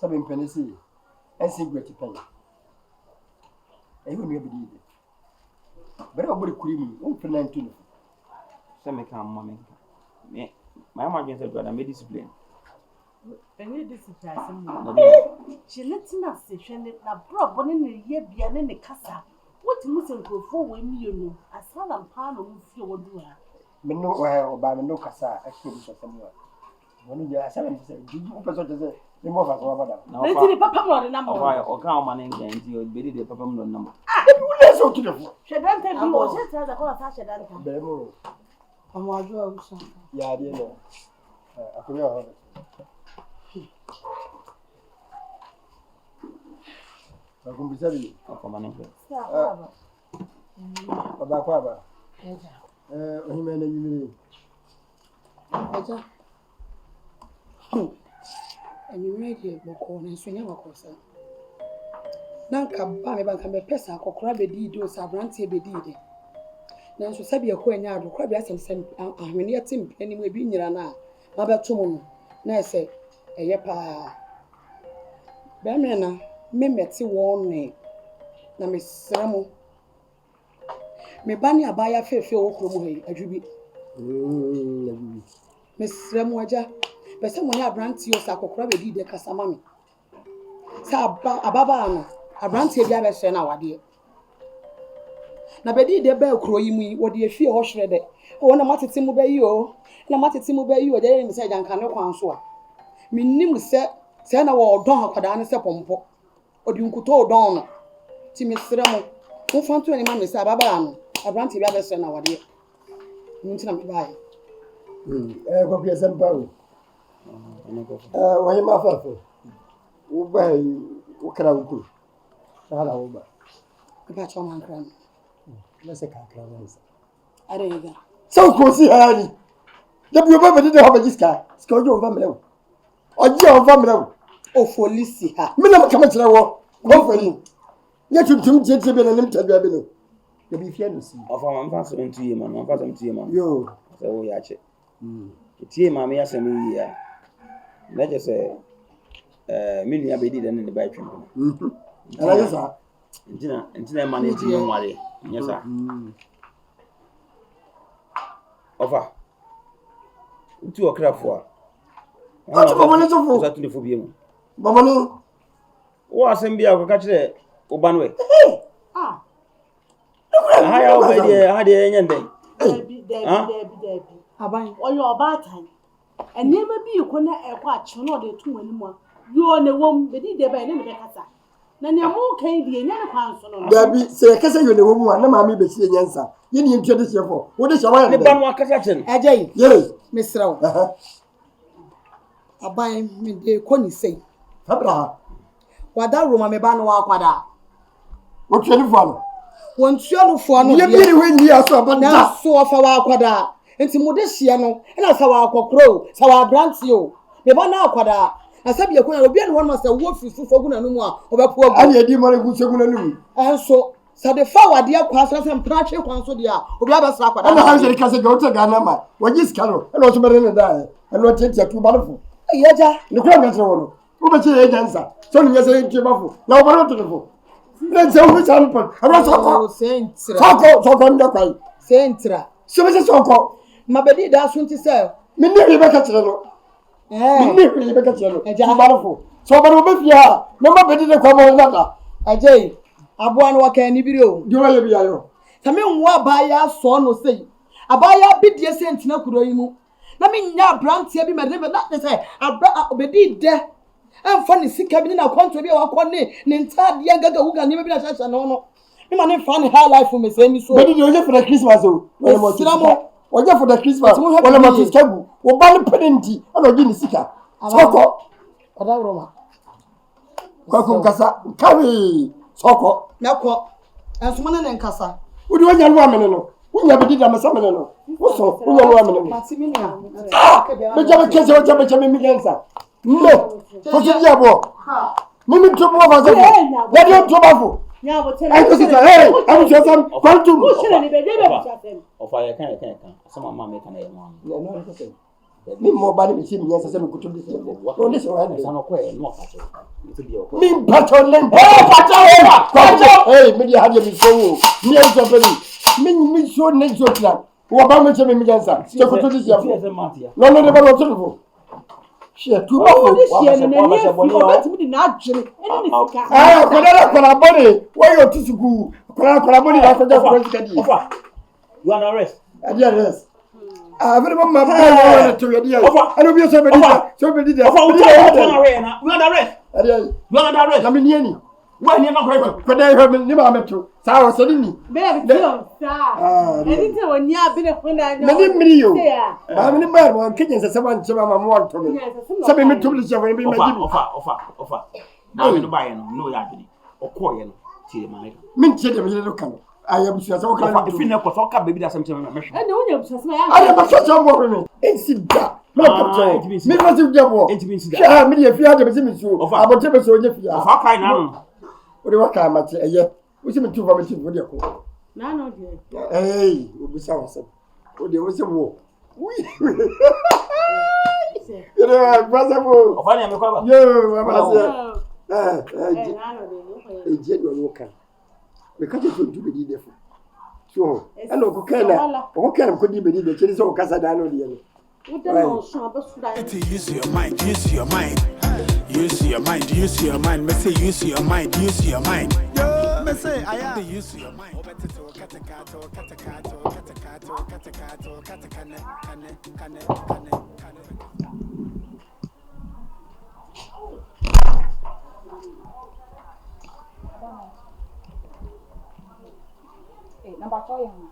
Sabin Penisi, and secret pay. And you believe it. But I would cream, open 19. Some come, mammy. My mother said, but I made discipline. And you discipline. She lets us say, she let a bro born in a year beyond the casa. What mustn't go forward, you know, as well and pan of your do. No, or by no casa, actually, somewhere. When you are 7, you open the more of us. Now, Papa, number or count my name, and you'll be the Papa number. Let's go to the she don't tell you what she says. I call her Sasha. Berma. I'm going to go. Yeah, dear. I could have. I can be telling you. My name. About Quapiah. He made you. And you made it more and swing your course. Now come by me pesa or crab a deed or sabranti bedide. Now so sabi a coin yard or crab as and when you're tim anyway being your na. Mother Tumon, now say a yepa. Bamena, me met warn me. Now Miss Ramo. Me banny a buyer fair okromo a jubi. Miss Ramoja. But someone have branty or saco crab a deed de casamami. Ababa, a branty of Yabba Sena, our dear. Nabedi de bell croying what do you feel or shredded? Oh, no matter Timu Bay you, no matter Timu Bay you, or there inside and canoe consua. Minim set, Sena or Don Cadana Sepompo, or Duncuto Don. Timis Ramo, who found 20 man with Sababano, a branty Yabba Sena, our dear. Muntinam buy. Go be a sample. Why my father? What can I do? Hello, about your man cram. Let's say, I don't know. So, Cosi, honey. The Berma Bediide have a discount. Score your family. Or your family. Oh, for Lissy. Minimum come to the war. Go for you. Yet you two gentlemen and limited revenue. The be fiancé. Of our ambassador to you, man. One person to you, man. You. So, we actually. It's here, mammy, as a new year. Let us say, million Bediide in the bedroom. And I saw until I manage your money. Yes, sir. Offer 2 o'clock for. What's the money for? To the Fubium. Mamma, what's in Bia? Catch the Obanwe. Ah, I had the end day. Abang, or your bad time. And never be you couldn't watch no the 2 anymore. You are the one Bediide by name of the Casa. Nanya mo can be any council. There be say, Cassa, you're the woman, no mammy, be seeing answer. You need to this for. What is your mind? The Banwa Cassatin. Ajay, yes, Miss Row. I buy me the Connie say. Fabra. What that room, my banwa quada. What can you follow? One show for no, you win here, so but now so of our quada. And to Modestiano, and as our cockrow, so our brands you. The Bana quada. I said, you're going to be one master wolf is for good and more over poor. I need you money good to and so the forward dear Quasas and Prache Quanso dear, or the other slap. I know how you can go to Ganama. What is Carol? And also Marina die. And not take you too powerful. Yaja, the crowd one. Who much answer? So you say to Buffalo. Now, what to the book? Let's say which happen. I was saying, so come the cry. Saintra. So Mrs. Soko. My baby does want to sell. Minnie Rebecca. Minnie Rebecca. So, but over here, Berma Bediide Quapiah. Ajay, Abuan Waka and Ibiro. You are a Tamin wa buyer son will say. A buyer bid your sense no kudoimu. Na me nya branch here be my neighbor that they say. A Bediide. I'm funny sick cabin a country be our corner. Ninta dear gaga who can never be a church and no. Me man funny high life for me say so. But you for the Christmas oh. Or for the Christmas. What about this table? Or Bali Penenti. I don't give Sika. Soko. Ada Roma. Kwaku Kasa. Carry. Soko. Nako. And someone and Kasa. Who do you want no? Who never did a Massamano? Also, who know woman? Maximilian. The Jabba Kessa or Jabba Chamimigansa. No. For the Jabo. Mimi to move as a what you trouble. I was hey, I was just come to of I can't. Some mamma can. No, Me more bad me see me yes say me kutu this. No this one. Esa no kwa no pacho. Ito bi o. Me pacho len. Pacho. Hey, me dey hade me so. Me am so peli. Me so ne so plan. Wo ba me che me jansa. Se kutu this ya. No no dey ba no to. Share two Oh, this year na ne fi o bet me di na adwene. Ene ne sika. Ah, kola body. Why you to school? Kola body na ko just sika di. Ofa. You are arrest. Yes. Ah, very much my boy to your dear. I don't be so bad. So bad. You are arrest. You are arrest. I mean, Yenny. Why you not correct? But I have never met you. So I was telling you. Baby, sir. Anything when you have been a friend, I know. Many million. I'm in the bad one. Kitchens and someone to my mom to me. Something me to me. Offer. Now you buy no yard. Or coin. Minty them look at. I am sure so can if you never talk baby that's something I mentioned. I know you just I am a such a woman. Ain't sit down. No, me must have double. It means that me if you had a business you of our table so if you are kind now. What do I come at a year? We see me too for me to go. No, hey, we saw some. Oh, there was a war. You know, brother, oh, funny, I'm a cover. Yo, a genuine worker. Because it would be different. So, I know who can could be the children of Casadano. Use your mind, use your mind. Use your mind, use your mind. Me say use your mind, use your mind. Me say I am use your mind. Number 4 young.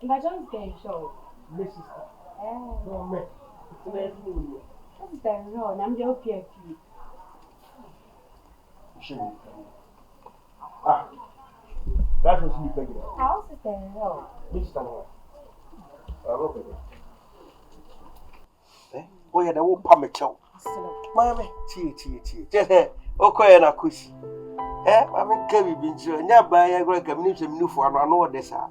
Number John's game show. This is no me. What is the road? I'm the OPFP. That was me begging. How is the road? This is the one. Oh, yeah, the whole pamicho. Mammy, chee. Just okay, na kush. I'm Kevin Binjo, nearby a great community new for an hour this hour.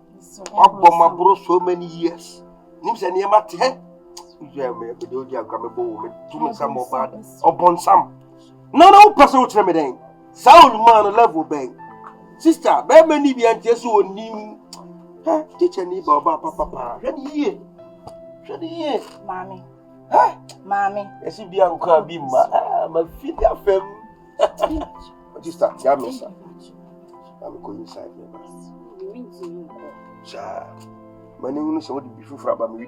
My bro so many years. Nims and Yamati, you have me, but you have come a bowl, doing some more bad, or born some. No, personal tremending. Sound man, level bank. Sister, bear many be and just so new. Teacher, neighbor, papa, ready here. Mommy. Mommy. Yes, you be Uncle Bimba. My feet are firm. Sister, sir. I'm going inside. Sir, my name is what you be for about me.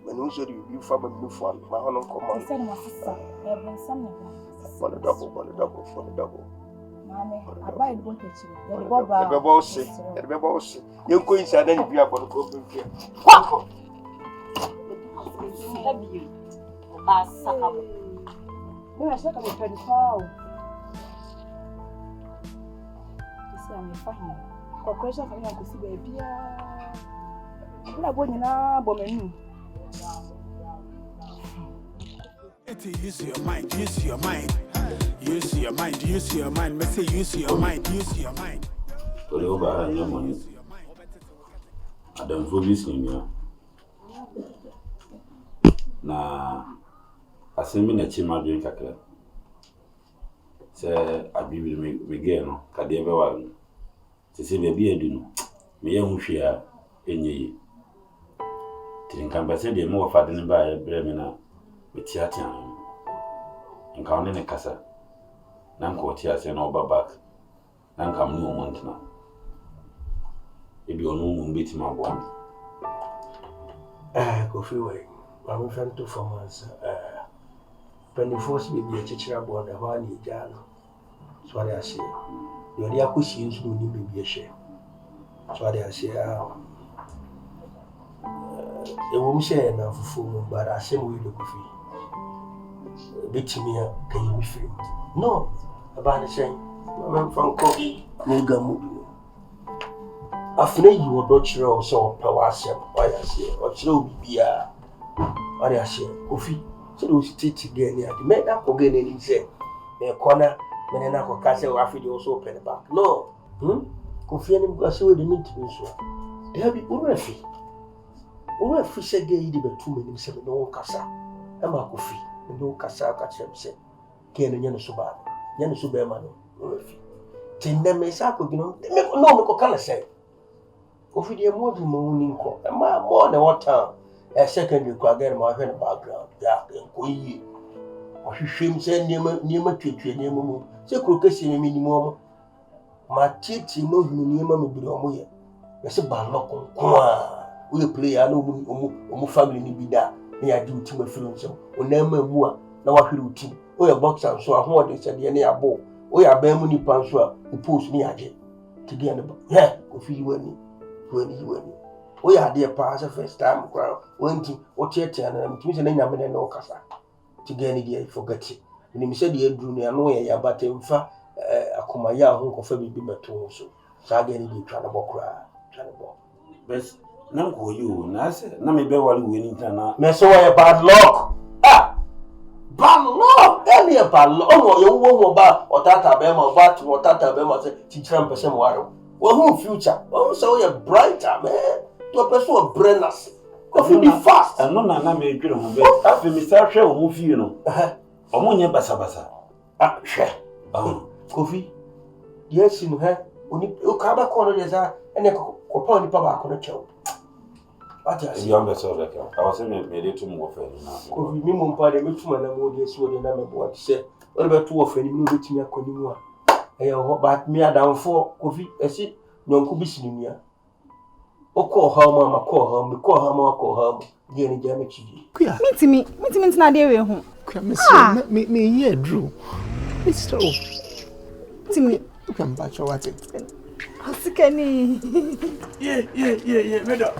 My name is you be for about me for my honor command. I said, my sister, I have been something. For the double. Mommy, I buy the boat. The boss, you go inside and you are for the problem here. You. I should have been 24. I'm fine. Corporation for me to see baby. I'm going na bomenu. Use your mind, use your mind. Use your mind, use your mind. Me say use your mind, use your mind. Kole oba ha nyamo ni. Adam fobis ni mia. Na asemi na chima dwen kakra. Se abibi me ge no kade be wa no. Se baby adu no. Me ya hwehia enye. Tinkan ba se de mo fa de ne ba e bre me na me tiatia. Nka one ne kasa. Na nka otia se na oba back. Na nka mu mo ntena. Ebi onu mu mbeti ma bo am. Kofi way. I'm friend to formers. Pennyforce baby a chichira border one jano. So I say, you're the acquisitions who need baby a share. So I say, a woman share enough for food, but I say we look coffee. Bit me, can you be free? No, about the same. I'm from coffee, nigga movie. After you were Dutch or so, power share, why I say, or slow be a. What I say, coffee. So those teach again. The men that again and say, "Me corner, men na ko kase wa fi also open the back." No, coffee and go so the meat so. There be urefi. Owa fi se ge yi de betu me nim se me no kasa. E ma ko fi. Me no kasa ka chere se. Ke no nya no so ba. Nya no so ba ma no. Owa fi. Tinda me sa ko gino. Me no me ko kala se. Ko fi de mo di mo ni ko. E ma mo na wata. E secondary ko again ma hwe no background. Ya ko yi. O hwehwem se niema twetwe niema mu. Se ko kesi me ni mo. Ma titi no hu niema me bi o mo ye. Ye se ba lokon kwa. We player no omu family ni bida na ya di utima film so onama mu a na wa hwere utim o ya boxer so aho de se de na ya bo o ya ban mu ni pan so a o post ni age tigi na ba he o fi wani o ya de pa as first time kwa o nti o tietia na mtimi se na nyame na no kasa tigi ni de forget ni mi se de edru na no ya batemfa akoma ya ho ko fa bibi meto so sa ga ni de twa na bokra twa na bo best na ko you na se na me be wali we ni tana me so why bad luck bad luck any bad luck o yo wo ba otata be ma ba ti otata be ma se ti tram person waro wo hu future o so you brighter man to person o brainless ko fi be fast no na me dwere ho be afi mi sa hwe o mu fi no o mu nye basa hwe ko fi yes no he oni o ka ba ko no de za ene ko pa ni pa ba ko no chew you am better like I was saying me dey to mo fa ni na ko mi mo mpa de metuma na mo de so de na me bo se o le beto wo fa ni mo betimi akoni mu a e ho ba mi adamfo ko fi esi nyonku bi sinimia o ko ha ma ma ko ha mi ko ha ma ko ha de ni ja me chi mitimi ntina de we hu me ye drew Mr. mitimi Come back to what it. Asikani. Yeah, madam.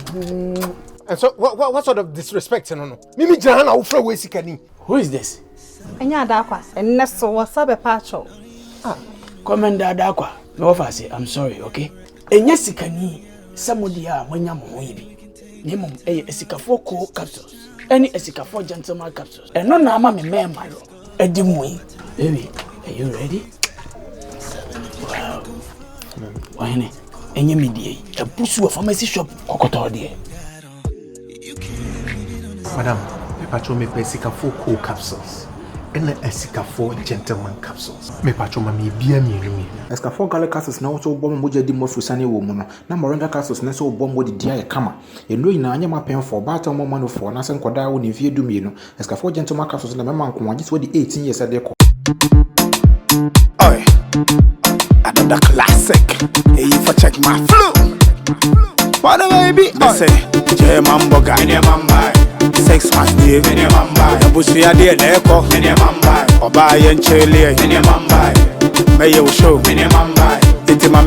And so, what sort of disrespect, no? Mimi Jana, Ufra Wesikani. Who is this? Enya Dakwa, and Nesto was a pacho. Commander Dakwa, no offense, I'm sorry, okay? And Yesikani, somebody when you're moibi. Name a Esicafo co capsules. Any Esicafo gentleman capsules. And no Nama me maro. A dimway. Baby, are you ready? Wow. Why any media? A pursue a pharmacy shop, Cocoto dear. Madam, me patro me pesika for cool capsules. And a sika for gentleman capsules. Me patro me beer me. Esca for gala capsules now so bomb moja di mofusani woman. Na moringa capsules na so bomb di dia kama. Eno ina anya ma pen for battle mo man for na sen koda wo ne vie du me no. Esca for gentleman capsules na mema nko agye so di 18 years ade ko. Oi. Another classic. Hey, if I check my flow. What a baby. I say, J Mamboga, Sex man, yeah, the Bussy idea, Echo, Oba and Chile, Mayo show,